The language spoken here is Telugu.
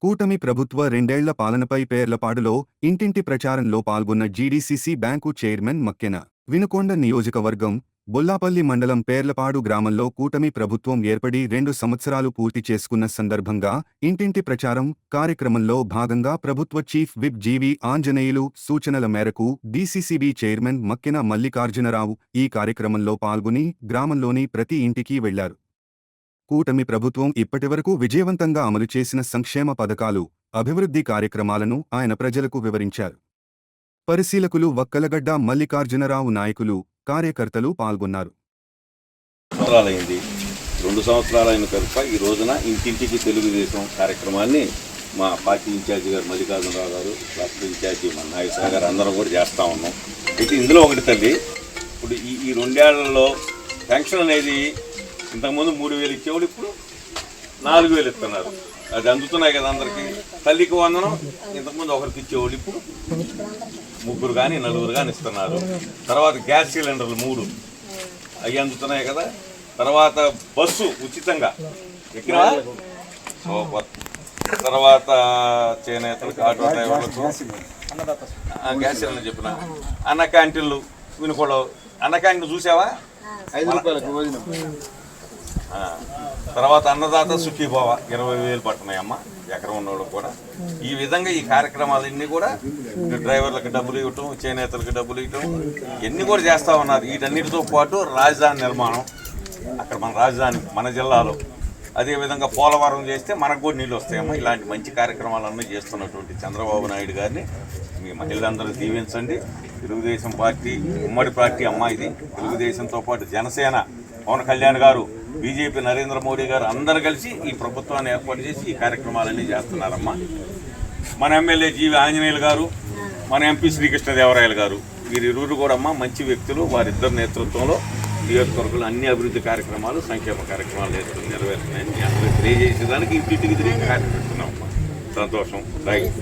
కూటమి ప్రభుత్వ రెండేళ్ల పాలనపై పేర్లపాడులో ఇంటింటి ప్రచారంలో పాల్గొన్న GDCC bank chairman Makkena. Vinukonda నియోజకవర్గం బొల్లాపల్లి మండలం పేర్లపాడు గ్రామంలో కూటమి ప్రభుత్వం ఏర్పడి 2 సంవత్సరాలు పూర్తి చేసుకున్న సందర్భంగా ఇంటింటి ప్రచారం కార్యక్రమంలో భాగంగా ప్రభుత్వ చీఫ్ విప్ జీవి ఆంజనేయులు సూచనల మేరకు డీసీసీబీ చైర్మన్ మక్కెన మల్లికార్జునరావు ఈ కార్యక్రమంలో పాల్గొని గ్రామంలోని ప్రతి ఇంటికి వెళ్లారు. కూటమి ప్రభుత్వం ఇప్పటివరకు విజయవంతంగా అమలు చేసిన సంక్షేమ పథకాలు, అభివృద్ధి కార్యక్రమాలను ఆయన ప్రజలకు వివరించారు. పరిశీలకులు వక్కలగడ్డ మల్లికార్జునరావు, నాయకులు, కార్యకర్తలు పాల్గొన్నారు. 2 సంవత్సరాలైన కనుక ఈ రోజున ఇంటింటికి తెలుగుదేశం కార్యక్రమాన్ని మా పార్టీ ఇన్ఛార్జి గారు మల్లికార్జునరావు గారు, రాష్ట్ర ఇన్ఛార్జి మన నాగేశ్వర గారు అందరం కూడా చేస్తూ ఉన్నాం. అయితే ఇందులో ఒకటి తల్లి, ఇప్పుడు ఈ 2 ఏళ్లలో పెన్షన్ అనేది ఇంతకుముందు 3,000 ఇచ్చేవాళ్ళు ఇప్పుడు 4,000 ఇస్తున్నారు. అది అందుతున్నాయి కదా అందరికీ. తల్లికి వందనం ఇంతకుముందు ఒకరికి ఇచ్చేవాళ్ళు ఇప్పుడు 3 కానీ 4 కానీ ఇస్తున్నారు. తర్వాత గ్యాస్ సిలిండర్లు 3 అవి అందుతున్నాయి కదా. తర్వాత బస్సు ఉచితంగా ఎక్కిన తర్వాత చేనేతలకు, ఆటో డ్రైవర్లకు గ్యాస్ సిలిండర్ చెప్పిన అన్న క్యాంటీన్లు వినుకోవడం. అన్న క్యాంటీన్ చూసావా? 5 రూపాయలకు భోజనం. తర్వాత అన్నదాత సుఖీభావ 20,000 పడుతున్నాయమ్మ ఎకరం ఉన్నోడు కూడా. ఈ విధంగా ఈ కార్యక్రమాలన్నీ కూడా డ్రైవర్లకు డబ్బులు ఇవ్వటం, చేనేతలకు డబ్బులు ఇవ్వటం ఇవన్నీ కూడా చేస్తూ ఉన్నారు. వీటన్నిటితో పాటు రాజధాని నిర్మాణం, అక్కడ మన రాజధాని మన జిల్లాలో, అదేవిధంగా పోలవరం చేస్తే మనకు కూడా నీళ్ళు వస్తాయమ్మా. ఇలాంటి మంచి కార్యక్రమాలన్నీ చేస్తున్నటువంటి చంద్రబాబు నాయుడు గారిని మీ మహిళలందరూ దీవించండి. తెలుగుదేశం పార్టీ ఉమ్మడి పార్టీ అమ్మ ఇది. తెలుగుదేశంతో పాటు జనసేన పవన్ కళ్యాణ్ గారు, బీజేపీ నరేంద్ర మోడీ గారు అందరూ కలిసి ఈ ప్రభుత్వాన్ని ఏర్పాటు చేసి ఈ కార్యక్రమాలన్నీ చేస్తున్నారమ్మా. మన ఎమ్మెల్యే జీవి ఆంజనేయులు గారు, మన ఎంపీ శ్రీకృష్ణదేవరాయలు గారు, వీరిరువురు కూడా అమ్మ మంచి వ్యక్తులు. వారిద్దరి నేతృత్వంలో నియోజకవర్గంలో అన్ని అభివృద్ధి కార్యక్రమాలు, సంక్షేమ కార్యక్రమాలు నెరవేరుతున్నాయని అందరూ తెలియజేసేదానికి ఇంటింటికి తిరిగి కార్యక్రమం పెడుతున్నామమ్మా. సంతోషం. రైట్.